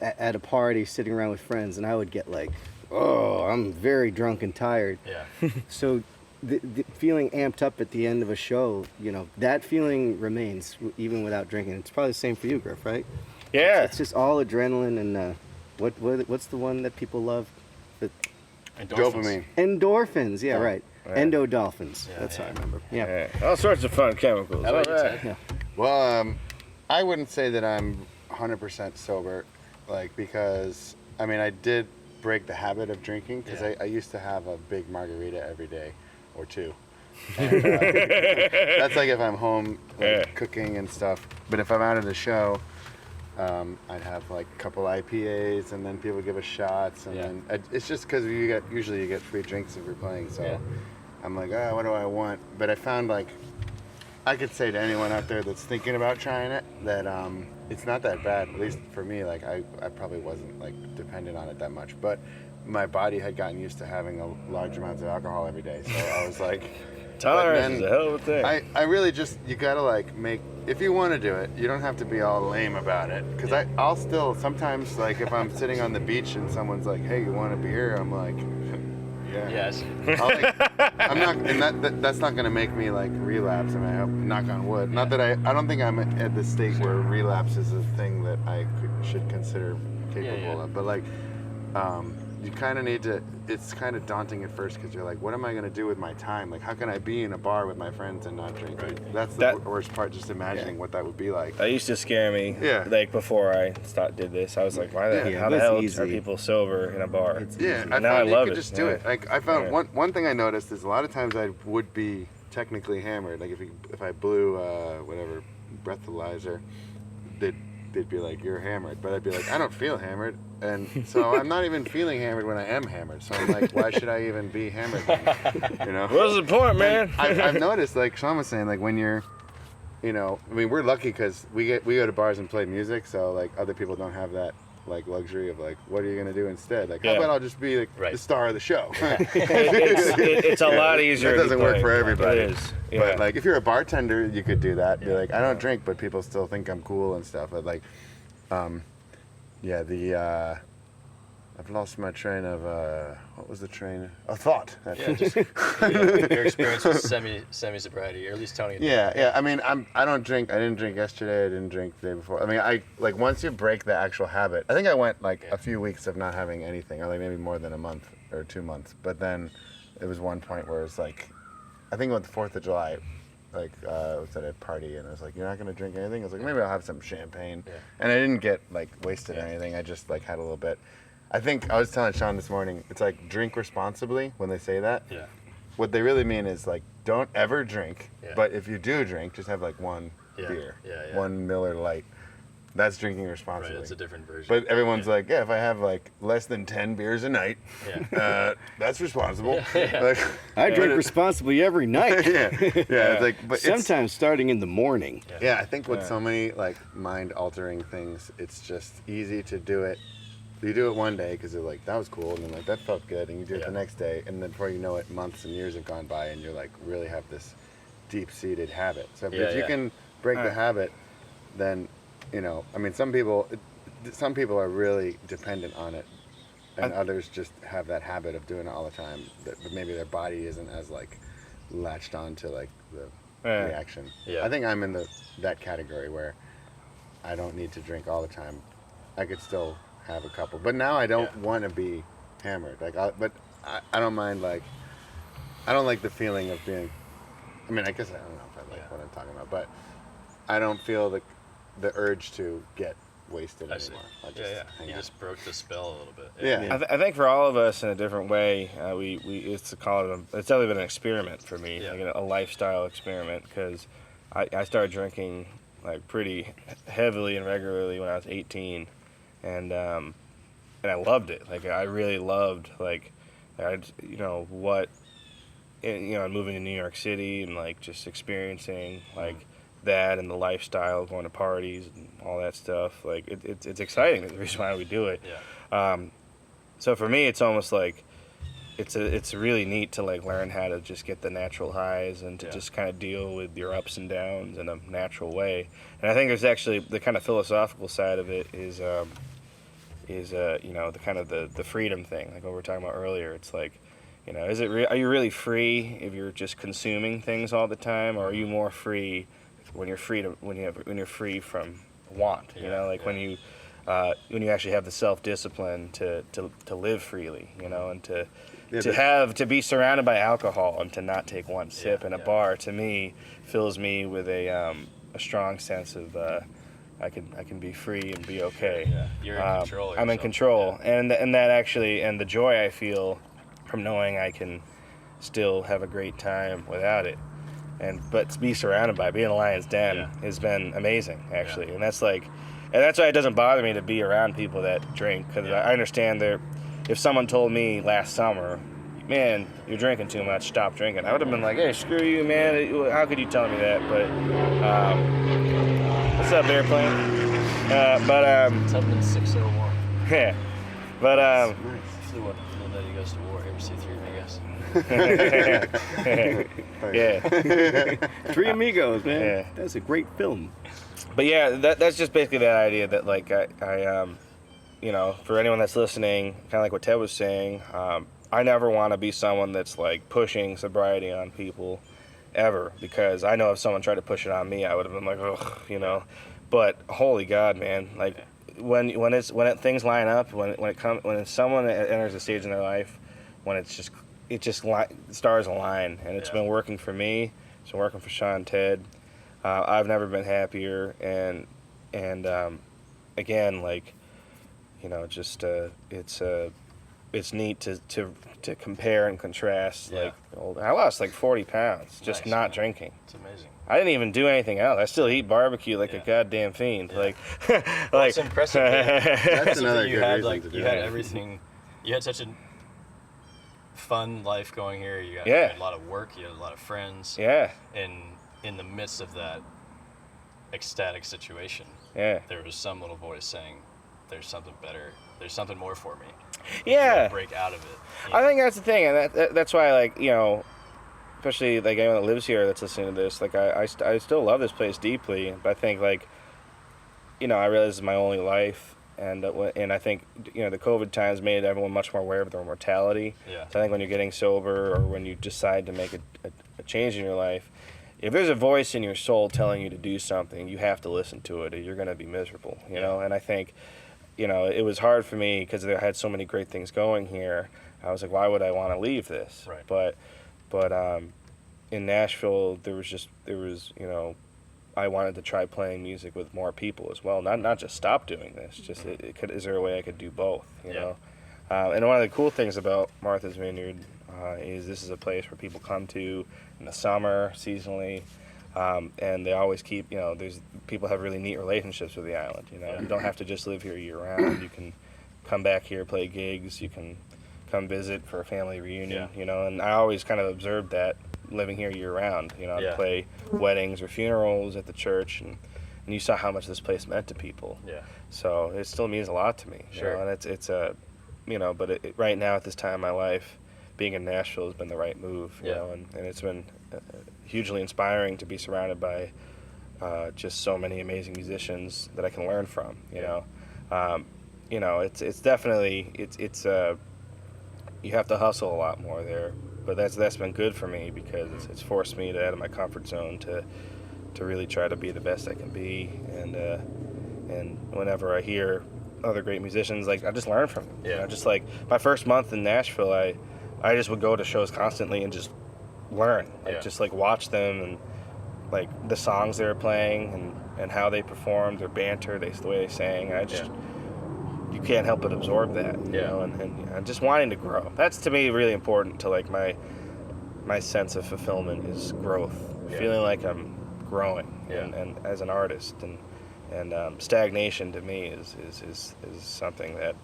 at a party sitting around with friends, and I would get like, oh, I'm very drunk and tired. Yeah. So the feeling amped up at the end of a show, that feeling remains even without drinking. It's probably the same for you, Griff, right? Yeah. It's just all adrenaline and what's the one that people love? Dopamine. Endorphins. Yeah, right. Endodolphins. That's how I remember. Yeah. All sorts of fun chemicals. How about you, Ted? Yeah. Well, I wouldn't say that I'm 100% sober, because I did break the habit of drinking, because I used to have a big margarita every day or two. And, that's like if I'm home cooking and stuff. But if I'm out at a show, I'd have like a couple IPAs, and then people give us shots, and then it's just because usually you get free drinks if you're playing. So I'm like, what do I want? But I found I could say to anyone out there that's thinking about trying it that it's not that bad. At least for me, I probably wasn't dependent on it that much, but my body had gotten used to having large amounts of alcohol every day. So I was like, tolerance is a hell of a thing. I really just, you gotta make, if you want to do it, you don't have to be all lame about it. Because I'll still sometimes, if I'm sitting on the beach and someone's like, hey, you want a beer? I'm like, yeah. Yes. I'm not, and that's not gonna make me relapse. I hope, knock on wood. Not that I don't think I'm at the state where relapse is a thing that I should consider capable of. But you kind of need to. It's kind of daunting at first because you're like, what am I gonna do with my time? How can I be in a bar with my friends and not drink? That's the worst part. Just imagining what that would be like. That used to scare me. Yeah. Before I did this, I was like, how the hell are people sober in a bar? I could just do it. I found one thing I noticed is a lot of times I would be technically hammered. If I blew whatever breathalyzer, they'd be like, you're hammered. But I'd be like, I don't feel hammered. And so I'm not even feeling hammered when I am hammered. So I'm like, why should I even be hammered then? What's the point, man? I've noticed, like Sean was saying, when you're, we're lucky because we go to bars and play music. So other people don't have that luxury of what are you gonna do instead? How about I'll just be the star of the show? It's a lot easier. It doesn't work for everybody. It is. Yeah. But if you're a bartender, you could do that. Be like, I don't drink, but people still think I'm cool and stuff. But I've lost my train of what was the train? A thought. Just your experience with semi-sobriety, or at least Tony. Yeah. I don't drink. I didn't drink yesterday. I didn't drink the day before. Once you break the actual habit, I think I went a few weeks of not having anything, or maybe more than a month or 2 months. But then it was one point where it's I think on the 4th of July, I was at a party and I was like, you're not gonna drink anything? I was like, maybe I'll have some champagne. Yeah. And I didn't get wasted or anything. I just had a little bit. I think I was telling Sean this morning, it's drink responsibly when they say that. Yeah. What they really mean is don't ever drink, but if you do drink, just have one beer. Yeah. 1 Miller Lite. That's drinking responsibly. Right, it's a different version. But everyone's like, if I have like less than 10 beers a night, that's responsible. Like, I drink responsibly every night. It's like, but sometimes starting in the morning. Yeah, I think with so many like mind-altering things, it's just easy to do it. You do it one day because you're like, that was cool, and then like that felt good, and you do it the next day, and then before you know it, months and years have gone by, and you're like really have this deep-seated habit. So if you can break the habit, then I mean, some people are really dependent on it, and others just have that habit of doing it all the time. But maybe their body isn't as like latched on to like the reaction. Yeah. I think I'm in that category where I don't need to drink all the time. I could still have a couple, but now I don't want to be hammered. Like, I don't mind. Like, I don't like the feeling of being. I mean, I guess I don't know if I like what I'm talking about, but I don't feel the urge to get wasted anymore. You just broke the spell a little bit. I think for all of us in a different way, it's definitely been an experiment for me, like a lifestyle experiment, because I started drinking like pretty heavily and regularly when I was 18, and I loved it. Like I really loved moving to New York City and like just experiencing like that and the lifestyle, going to parties and all that stuff. Like it's exciting. That's the reason why we do it. So for me, it's almost like it's really neat to like learn how to just get the natural highs and to just kind of deal with your ups and downs in a natural way. And I think there's actually the kind of philosophical side of it is the kind of the freedom thing, like what we were talking about earlier. It's like, are you really free if you're just consuming things all the time, or are you more free when you're free from want? When you actually have the self-discipline to live freely, and to be surrounded by alcohol and to not take one sip in a bar, to me fills me with a strong sense of I can be free and be okay. You're in control. I'm in control, and that actually, and the joy I feel from knowing I can still have a great time without it, but to be surrounded by, being in a lion's den has been amazing actually, and that's why it doesn't bother me to be around people that drink, because I understand if someone told me last summer, man, you're drinking too much, stop drinking, I would have been like, hey, screw you, man, how could you tell me that? But what's up, airplane? Tubman 601. Yeah, but Flew up the night he goes to war. Ever see Three Amigos? Three Amigos, man. Yeah. That's a great film. But yeah, that's just basically that idea that like I for anyone that's listening, kind of like what Ted was saying, I never want to be someone that's like pushing sobriety on people ever, because I know if someone tried to push it on me, I would have been like, ugh, But holy God, man, like when things line up, when someone enters a stage in their life, when stars align, and it's been working for me, it's been working for Sean and Ted. I've never been happier, and again, like, it's neat to compare and contrast. Like, I lost like 40 pounds just not drinking. It's amazing. I didn't even do anything else. I still eat barbecue like a goddamn fiend. Like, it's impressive. That's another you good had reason to do you had it. everything. You had such a fun life going here. You had a lot of work. You had a lot of friends. Yeah. In the midst of that ecstatic situation, there was some little voice saying, "There's something better. There's something more for me." Yeah. Break out of it. I think that's the thing, and that's why, like, especially like anyone that lives here that's listening to this, like I still love this place deeply, but I think like, I realize it's my only life, and I think the COVID times made everyone much more aware of their mortality. Yeah. So I think when you're getting sober, or when you decide to make a change in your life, if there's a voice in your soul telling you to do something, you have to listen to it, or you're going to be miserable. And I think, it was hard for me because I had so many great things going here. I was like, why would I want to leave this? Right. But in Nashville, there was I wanted to try playing music with more people as well. Not just stop doing this. Just is there a way I could do both? You know. And one of the cool things about Martha's Vineyard is this is a place where people come to in the summer, seasonally. And they always keep, there's people have really neat relationships with the island. You don't have to just live here year round. You can come back here, play gigs. You can come visit for a family reunion. And I always kind of observed that living here year round. I'd play weddings or funerals at the church, and you saw how much this place meant to people. Yeah. So it still means a lot to me. Sure. And it's a, but right now at this time in my life, being in Nashville has been the right move. You know, and it's been hugely inspiring to be surrounded by just so many amazing musicians that I can learn from. It's definitely it's you have to hustle a lot more there, but that's been good for me because it's forced me to out of my comfort zone to really try to be the best I can be, and whenever I hear other great musicians, like I just learn from them. Just like my first month in Nashville, I just would go to shows constantly and just learn, just like watch them and like the songs they were playing and how they performed, their banter, the way they sang. You can't help but absorb that, and just wanting to grow. That's to me really important to like my sense of fulfillment is growth, feeling like I'm growing, and as an artist, and stagnation to me is something that.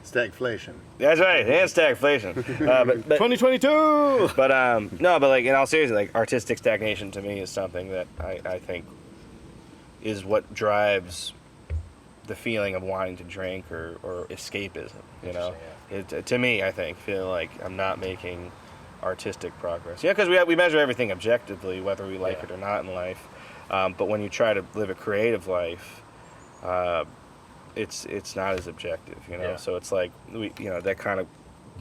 Stagflation. That's right, and stagflation. But 2022. But no, but like in all seriousness, like artistic stagnation to me is something that I think is what drives the feeling of wanting to drink or escapism. To me, I think feeling like I'm not making artistic progress. Because we measure everything objectively, whether we like it or not in life. But when you try to live a creative life, it's not as objective, So it's like that kind of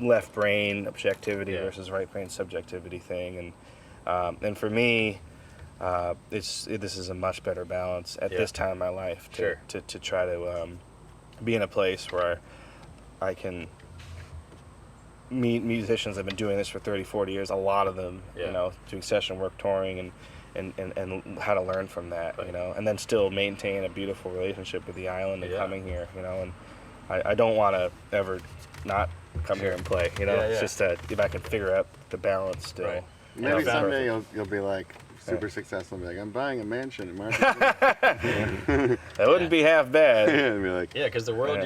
left brain objectivity versus right brain subjectivity thing, and for me, this is a much better balance at this time in my life to try to be in a place where I can meet musicians that have been doing this for 30, 40 years, a lot of them, doing session work, touring, and how to learn from that, and then still maintain a beautiful relationship with the island and coming here, and I don't want to ever not come here and play, It's just that if I can figure out the balance still. Right. Maybe someday you'll be like super successful and be like, I'm buying a mansion in Market. That wouldn't be half bad. And be like, because the world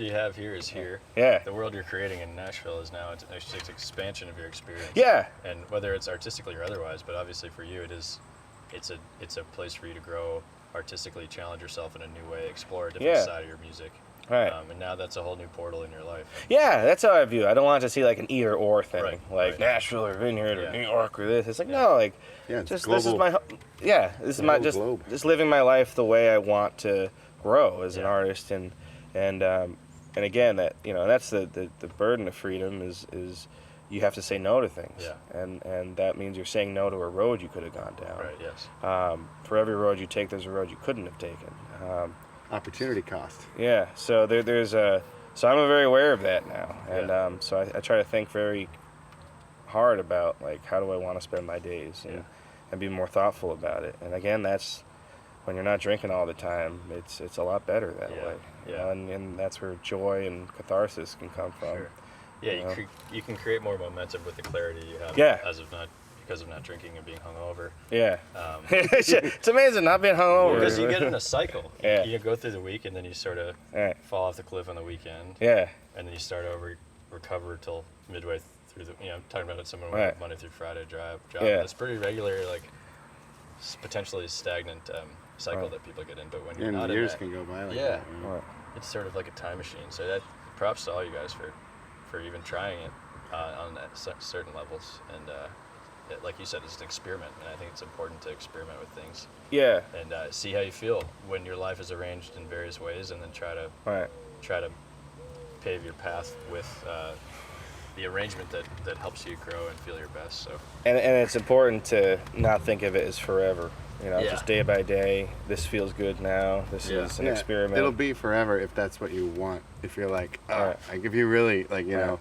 you have here is here. Yeah. The world you're creating in Nashville is now it's an expansion of your experience. Yeah. And whether it's artistically or otherwise, but obviously for you it's a place for you to grow artistically, challenge yourself in a new way, explore a different side of your music. Right. And now that's a whole new portal in your life. Yeah, that's how I view it. I don't want it to see like an either or thing, right. Nashville or Vineyard or New York or this. It's like no, like it's this is my this is my just living my life the way I want to grow as an artist, and again that that's the burden of freedom is you have to say no to things, and that means you're saying no to a road you could have gone down. Right. Yes. For every road you take, there's a road you couldn't have taken. opportunity cost. Yeah, so so I'm very aware of that now, and so I try to think very hard about like how do I want to spend my days and be more thoughtful about it. And again, that's when you're not drinking all the time. It's a lot better that way. And that's where joy and catharsis can come from. Sure. Yeah, you can create more momentum with the clarity you have because of not drinking and being hungover. Yeah. It's amazing not being hungover. Because you get in a cycle. Yeah. You go through the week and then you sort of fall off the cliff on the weekend. Yeah. And then you start over, recover till midway through the, talking about it, someone Monday through Friday job. Yeah. It's pretty regular, like potentially stagnant cycle that people get in. But when you're not in years that, can go by like that. Right. It's sort of like a time machine. So that props to all you guys for even trying it on that certain levels. And like you said, it's an experiment, and I think it's important to experiment with things. Yeah. And see how you feel when your life is arranged in various ways, and then try to pave your path with the arrangement that helps you grow and feel your best. So. And it's important to not think of it as forever. Just day by day. This feels good now. This is an experiment. It'll be forever if that's what you want. If you're like, like if you really like, know,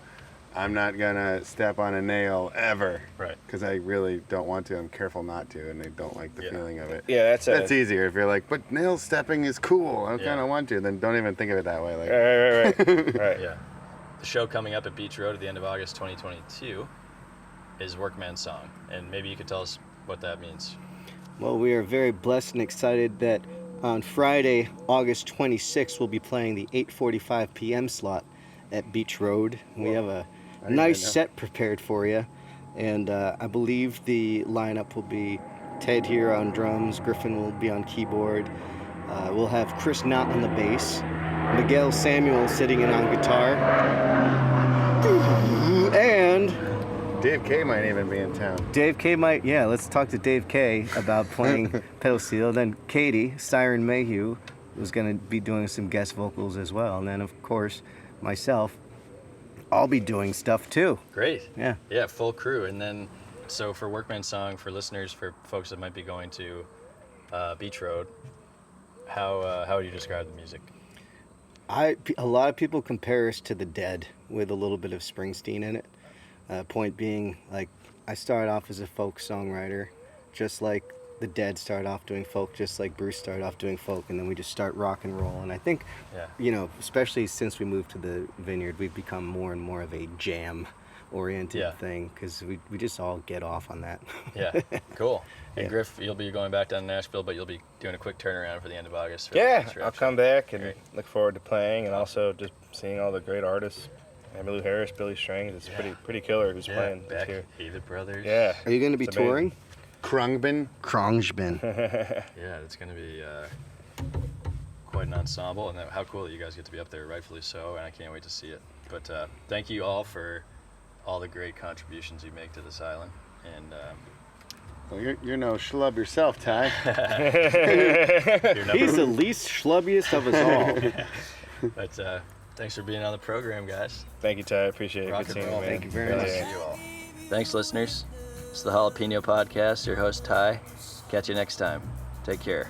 I'm not gonna step on a nail ever, right? Because I really don't want to. I'm careful not to, and I don't like the feeling of it. Yeah, that's easier. If you're like, but nail stepping is cool. I kind of want to. Then don't even think of it that way. Like, right. Yeah. The show coming up at Beach Road at the end of August 2022 is Workman Song, and maybe you could tell us what that means. Well, we are very blessed and excited that on Friday, August 26th, we'll be playing the 8:45 p.m. slot at Beach Road. We have a didn't nice know. set prepared for you, and I believe the lineup will be Ted here on drums, Griffin will be on keyboard, we'll have Chris Knott on the bass, Miguel Samuel sitting in on guitar, and Dave K might even be in town. Dave K might, yeah, let's talk to Dave K about playing pedal steel. Then Katie, Siren Mayhew, was going to be doing some guest vocals as well. And then, of course, myself, I'll be doing stuff too. Great. Yeah. Yeah, full crew. And then, so for Workman Song, for listeners, for folks that might be going to Beach Road, how would you describe the music? A lot of people compare us to the Dead with a little bit of Springsteen in it. Point being, like, I started off as a folk songwriter, just like the Dead started off doing folk, just like Bruce started off doing folk, and then we just start rock and roll. And I think, you know, especially since we moved to the Vineyard, we've become more and more of a jam-oriented thing, because we just all get off on that. Yeah, cool. And Yeah. Griff, you'll be going back down to Nashville, but you'll be doing a quick turnaround for the end of August. Yeah, for I'll come back and Great. look forward to playing, and also just seeing all the great artists. Emmylou Harris, Billy Strings. It's pretty killer who's playing this back year. David Brothers. Yeah. Are you going to be It's amazing. touring? Krungbin. Krongben. Yeah, it's going to be quite an ensemble, and how cool that you guys get to be up there, rightfully so, and I can't wait to see it. But thank you all for all the great contributions you make to this island. And Well, you're no schlub yourself, Ty. you're number He's the least schlubbiest of us all. But thanks for being on the program, guys. Thank you, Ty. Appreciate it. Rock Good and seeing roll. you, man. Thank you very Hell much. yeah. See you all. Thanks, listeners. It's the Jalapeno Podcast. Your host, Ty. Catch you next time. Take care.